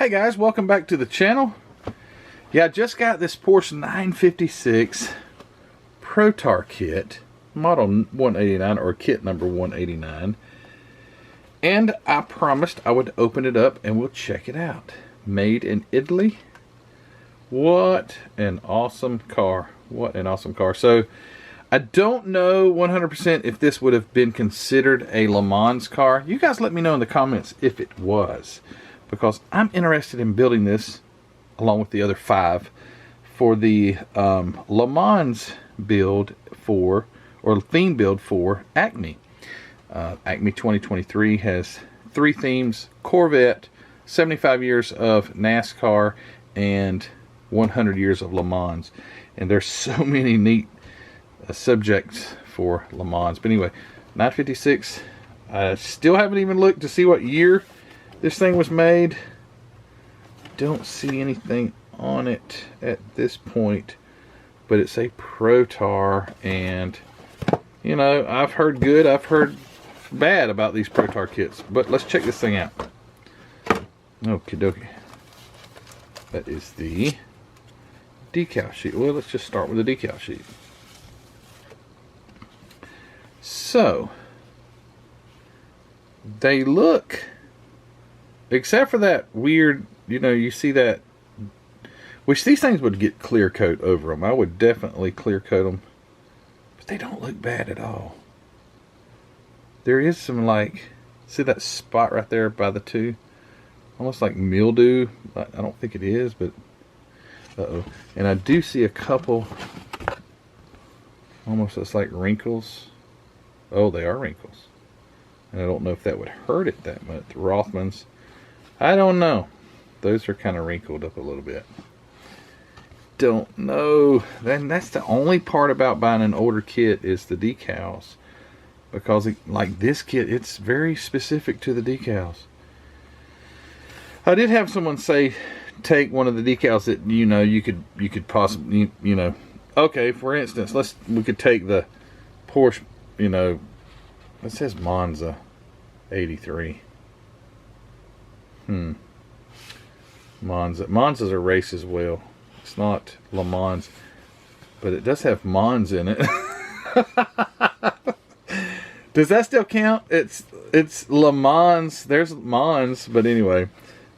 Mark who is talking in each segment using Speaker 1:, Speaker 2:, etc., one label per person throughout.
Speaker 1: Hey guys, welcome back to the channel. Yeah, I just got this Porsche 956 Protar kit, model 189 or kit number 189. And I promised I would open it up and we'll check it out. Made in Italy. What an awesome car. What an awesome car. So I don't know 100% if this would have been considered a Le Mans car. You guys let me know in the comments if it was, because I'm interested in building this along with the other 5 for the Le Mans build for, or theme build for ACME. ACME 2023 has 3 themes: Corvette, 75 years of NASCAR, and 100 years of Le Mans. And there's so many neat subjects for Le Mans. But anyway, 956. I still haven't even looked to see what year this thing was made. Don't see anything on it at this point, but it's a Protar, and you know, I've heard good, I've heard bad about these Protar kits, but let's check this thing out. Okie dokie. That is the decal sheet. Well, let's just start with the decal sheet. So they look, except for that weird, you know, you see that, which these things would get clear coat over them. I would definitely clear coat them, but they don't look bad at all. There is some, like, see that spot right there by the 2, almost like mildew. I don't think it is, but uh-oh. And I do see a couple, almost looks like wrinkles. Oh, they are wrinkles. And I don't know if that would hurt it that much. The Rothmans, I don't know. Those are kind of wrinkled up a little bit. Don't know. Then that's the only part about buying an older kit is the decals. Because like this kit, it's very specific to the decals. I did have someone say, take one of the decals that, you know, you could possibly, you know, okay, for instance, we could take the Porsche, you know, it says Monza 83. Monza's a race as well. It's not Le Mans, but it does have Mons in it. Does that still count? It's Le Mans. There's Mons, but anyway,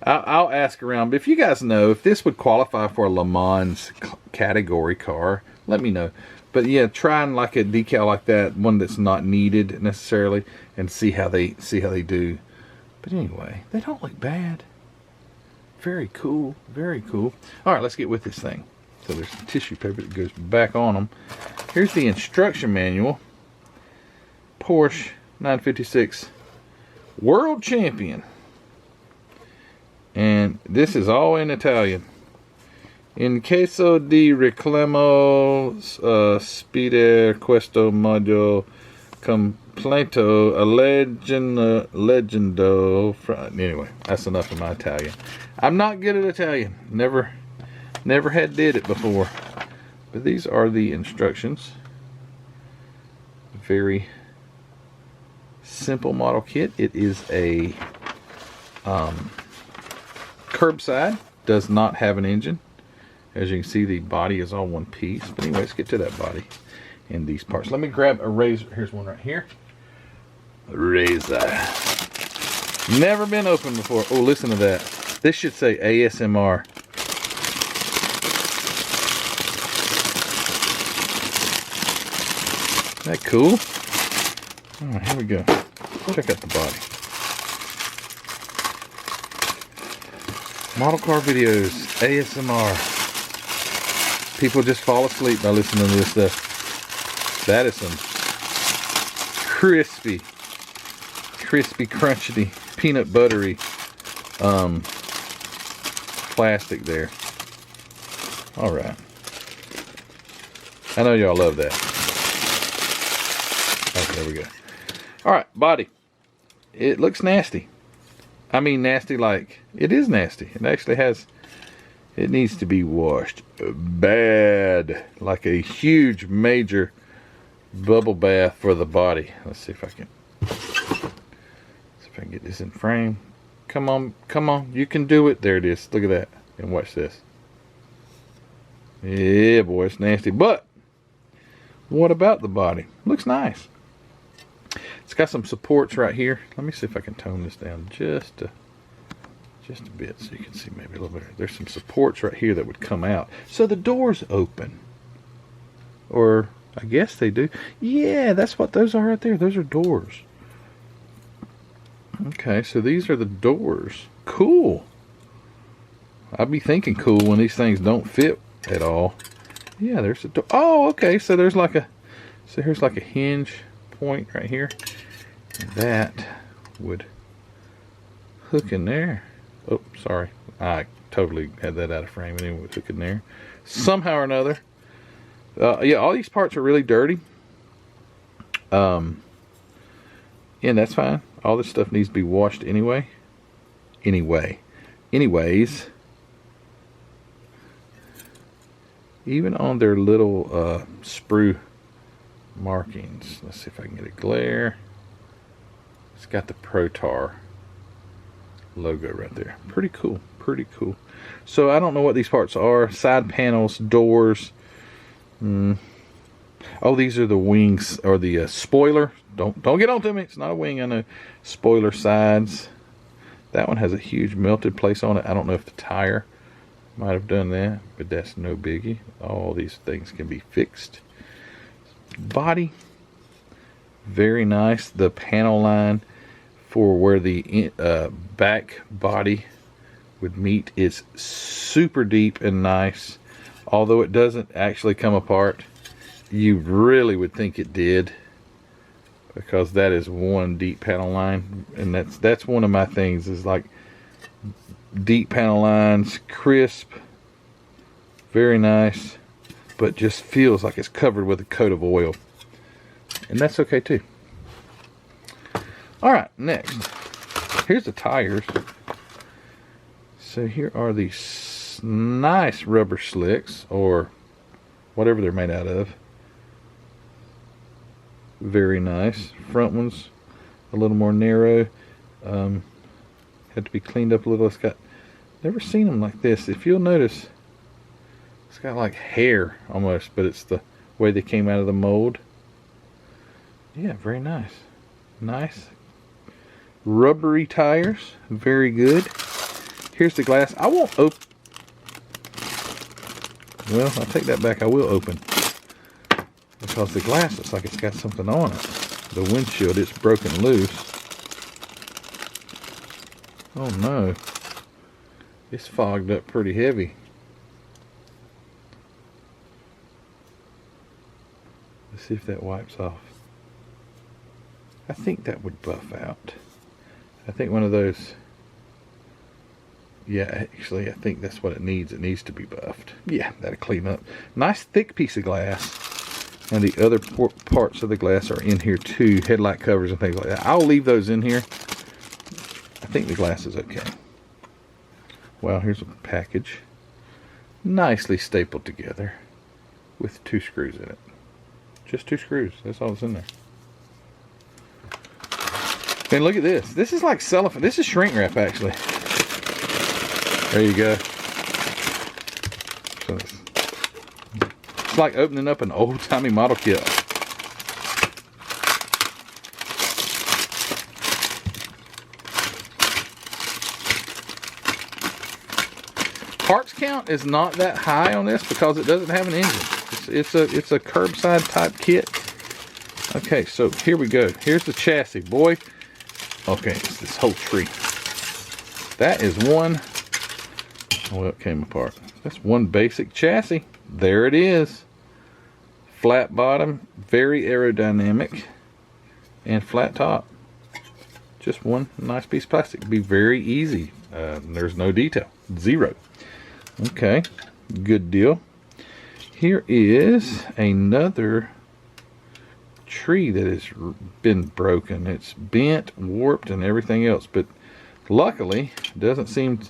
Speaker 1: I'll ask around. But if you guys know if this would qualify for a Le Mans category car, let me know. But yeah, trying like a decal like that, one that's not needed necessarily, and see how they do. But anyway, they don't look bad. Very cool, very cool. All right, let's get with this thing. So there's some tissue paper that goes back on them. Here's the instruction manual. Porsche 956 World Champion. And this is all in Italian. In caso di reclamo spide questo modulo completo leggendo. Anyway, that's enough of my Italian. I'm not good at Italian. Never did it before. But these are the instructions. Very simple model kit. It is a curbside. Does not have an engine. As you can see, the body is all one piece. But anyway, let's get to that body and these parts. Let me grab a razor. Here's one right here. A razor. Never been opened before. Oh, listen to that. This should say ASMR. Isn't that cool? All right, here we go. Check out the body. Model car videos, ASMR. People just fall asleep by listening to this stuff. That is some crispy, crunchy, peanut buttery plastic there. All right. I know y'all love that. Okay, there we go. All right, body. It looks nasty. I mean nasty like, it is nasty. It actually has, it needs to be washed bad. Like a huge, major bubble bath for the body. Let's see if I can get this in frame. Come on, come on. You can do it. There it is. Look at that. And watch this. Yeah, boy, it's nasty. But what about the body? Looks nice. It's got some supports right here. Let me see if I can tone this down just a bit so you can see maybe a little better. There's some supports right here that would come out. So the doors open. Or I guess they do. Yeah, that's what those are right there. Those are doors. Okay, so these are the doors. Cool. I'd be thinking cool when these things don't fit at all. Yeah, there's a door. Oh, okay. So there's like a, so here's like a hinge point right here. And that would hook in there. Oh, sorry. I totally had that out of frame. And it would hook in there. Somehow or another. Yeah, all these parts are really dirty. And that's fine. All this stuff needs to be washed anyway. Anyways. Even on their little sprue markings. Let's see if I can get a glare. It's got the Protar logo right there. Pretty cool. Pretty cool. So I don't know what these parts are. Side panels, doors. Oh, these are the wings or the spoiler. Don't get on to me. It's not a wing. I know. Spoiler sides. That one has a huge melted place on it. I don't know if the tire might have done that, but that's no biggie. All these things can be fixed. Body, very nice. The panel line for where the back body would meet is super deep and nice. Although it doesn't actually come apart, you really would think it did, because that is one deep panel line, and that's one of my things, is like deep panel lines, crisp, very nice, but just feels like it's covered with a coat of oil, and that's okay too. All right, next, here's the tires. So here are these nice rubber slicks, or whatever they're made out of. Very nice. Front one's a little more narrow. Had to be cleaned up a little. It's got, never seen them like this. If you'll notice, it's got like hair almost, but it's the way they came out of the mold. Yeah, very nice. Nice rubbery tires. Very good. Here's the glass. I won't open. Well, I'll take that back. I will open, because the glass looks like it's got something on it. The windshield, it's broken loose. Oh no. It's fogged up pretty heavy. Let's see if that wipes off. I think that would buff out. I think one of those. Yeah, actually, I think that's what it needs. It needs to be buffed. Yeah, that'll clean up. Nice thick piece of glass. And the other parts of the glass are in here too. Headlight covers and things like that. I'll leave those in here. I think the glass is okay. Well, here's a package. Nicely stapled together. With 2 screws in it. Just 2 screws. That's all that's in there. And look at this. This is like cellophane. This is shrink wrap, actually. There you go. So it's like opening up an old-timey model kit. Parts count is not that high on this because it doesn't have an engine. It's a curbside type kit. Okay, so here we go. Here's the chassis, boy. Okay, it's this whole tree. That is one. Well, it came apart. That's one basic chassis. There it is. Flat bottom, very aerodynamic, and flat top. Just one nice piece of plastic. It'd be very easy. There's no detail. Zero. Okay, good deal. Here is another tree that has been broken. It's bent, warped, and everything else, but luckily it doesn't seem to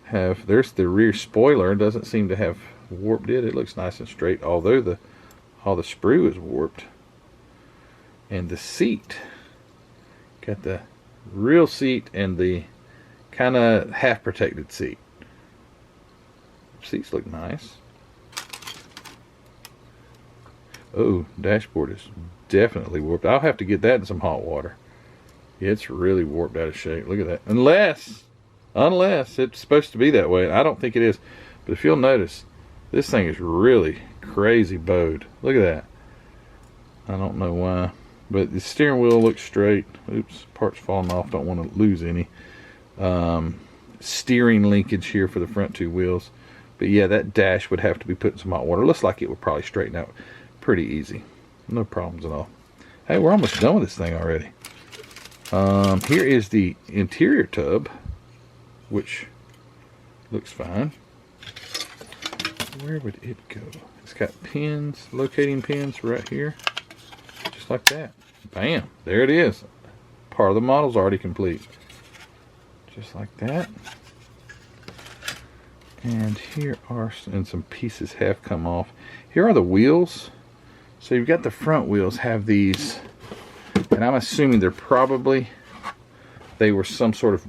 Speaker 1: have, there's the rear spoiler, doesn't seem to have warped it. It looks nice and straight, although all the sprue is warped. And the seat, got the real seat and the kind of half protected seat. Seats look nice. Oh, dashboard is definitely warped. I'll have to get that in some hot water. Yeah, it's really warped out of shape. Look at that. Unless it's supposed to be that way. I don't think it is. But if you'll notice, this thing is really crazy bowed. Look at that. I don't know why. But the steering wheel looks straight. Oops, parts falling off. Don't want to lose any. Steering linkage here for the front two wheels. But yeah, that dash would have to be put in some hot water. Looks like it would probably straighten out pretty easy. No problems at all. Hey, we're almost done with this thing already. Here is the interior tub, which looks fine. Where would it go? It's got pins, locating pins right here. Just like that. Bam, there it is. Part of the model's already complete. Just like that. And here are, and some pieces have come off. Here are the wheels. So you've got the front wheels have these, and I'm assuming they were some sort of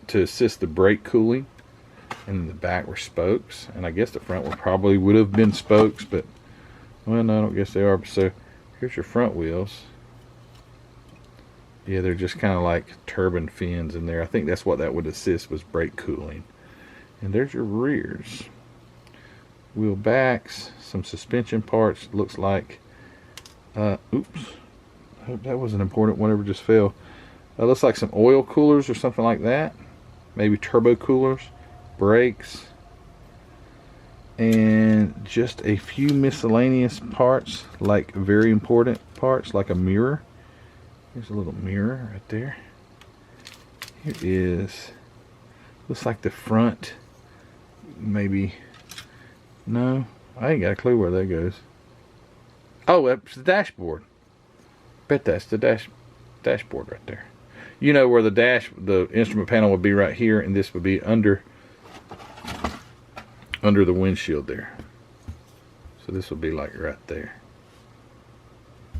Speaker 1: to assist the brake cooling, and in the back were spokes, and I guess the front would have been spokes, but well, no, I don't guess they are. So here's your front wheels. Yeah, they're just kind of like turbine fins in there. I think that's what that would assist, was brake cooling. And there's your rears. Wheel backs, some suspension parts. Looks like, oops, I hope that wasn't important. Whatever just fell. Looks like some oil coolers or something like that. Maybe turbo coolers, brakes, and just a few miscellaneous parts, like very important parts, like a mirror. Here's a little mirror right there. Here is, looks like the front, maybe. No, I ain't got a clue where that goes. Oh, it's the dashboard. Bet that's the dashboard right there. You know where the instrument panel would be right here, and this would be under the windshield there. So this would be like right there.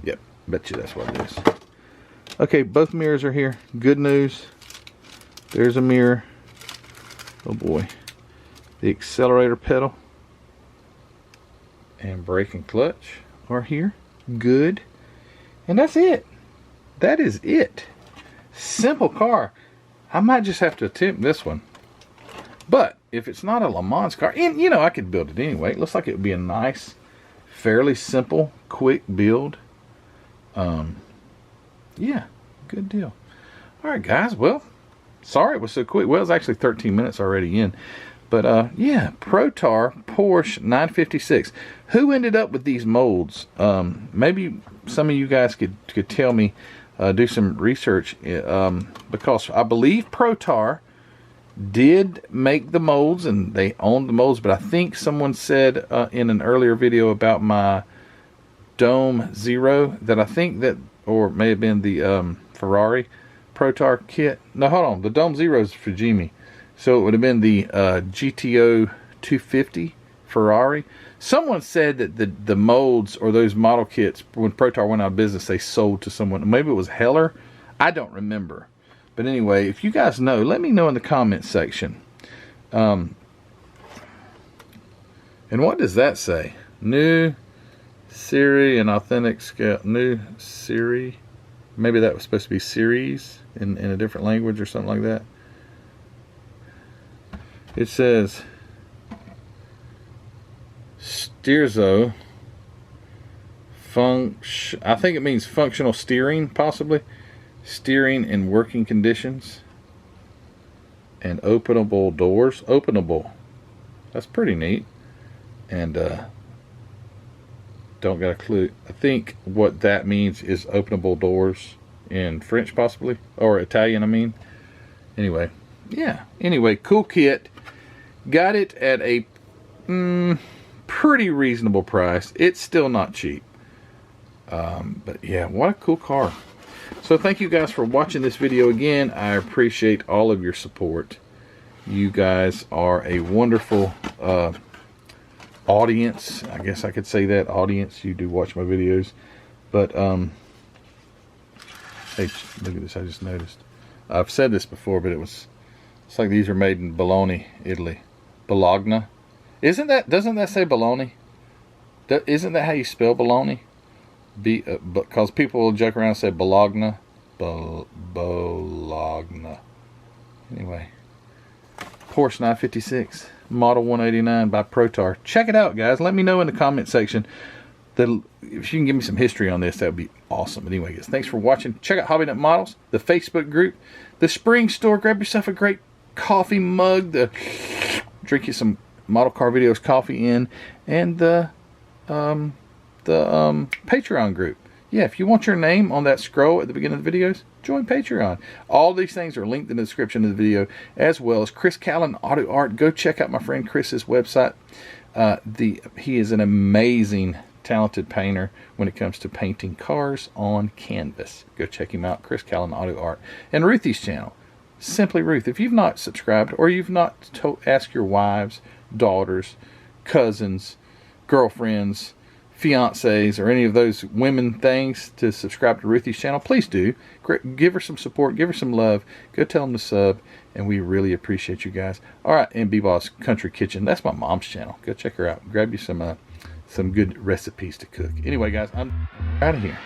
Speaker 1: Yep, bet you that's what it is. Okay, both mirrors are here. Good news. There's a mirror. Oh boy. The accelerator pedal and brake and clutch are here. Good. And that's it. That is it. Simple car. I might just have to attempt this one. But if it's not a Le Mans car, and you know, I could build it anyway. It looks like it would be a nice, fairly simple, quick build. Yeah, good deal. All right, guys. Well, sorry it was so quick. Well, it's actually 13 minutes already in. But yeah, Protar Porsche 956. Who ended up with these molds? Maybe some of you guys could tell me, do some research, because I believe Protar did make the molds and they owned the molds, but I think someone said in an earlier video about my Dome Zero that I think that, or may have been the Ferrari Protar kit. No, hold on. The Dome Zero is Fujimi. So it would have been the GTO 250 Ferrari. Someone said that the molds or those model kits, when Protar went out of business, they sold to someone. Maybe it was Heller. I don't remember. But anyway, if you guys know, let me know in the comments section. And what does that say? New Siri and authentic scale. New Siri. Maybe that was supposed to be series in a different language or something like that. It says Steerzo I think it means functional steering, possibly. Steering in working conditions. And openable doors. Openable. That's pretty neat. And don't got a clue. I think what that means is openable doors in French, possibly. Or Italian, I mean. Anyway. Yeah. Anyway, cool kit. Got it at a pretty reasonable price. It's still not cheap. But yeah, what a cool car. So thank you guys for watching this video again. I appreciate all of your support. You guys are a wonderful audience. I guess I could say that. Audience. You do watch my videos. But hey, look at this. I just noticed. I've said this before, but it was It's like these are made in Bologna, Italy. Bologna. Doesn't that say Bologna? Isn't that how you spell Bologna? Because people will joke around and say Bologna. Bologna. Anyway. Porsche 956. Model 189 by Protar. Check it out, guys. Let me know in the comment section. If you can give me some history on this, that would be awesome. But anyway, guys, thanks for watching. Check out Hobby Nut Models, the Facebook group, the Spring Store. Grab yourself a great coffee mug to drink you some Model Car Videos coffee in, and the Patreon group. Yeah, if you want your name on that scroll at the beginning of the videos, join Patreon. All these things are linked in the description of the video, as well as Chris Callan Auto Art. Go check out my friend Chris's website. He is an amazing, talented painter when it comes to painting cars on canvas. Go check him out, Chris Callan Auto Art. And Ruthie's channel, Simply Ruth. If you've not subscribed, or you've not asked your wives, daughters, cousins, girlfriends, fiancés, or any of those women things to subscribe to Ruthie's channel, please do. Give her some support, give her some love. Go tell them to sub, and we really appreciate you guys. All right, and Beebah's Country Kitchen, that's my mom's channel. Go check her out. Grab you some good recipes to cook. Anyway, guys, I'm out of here.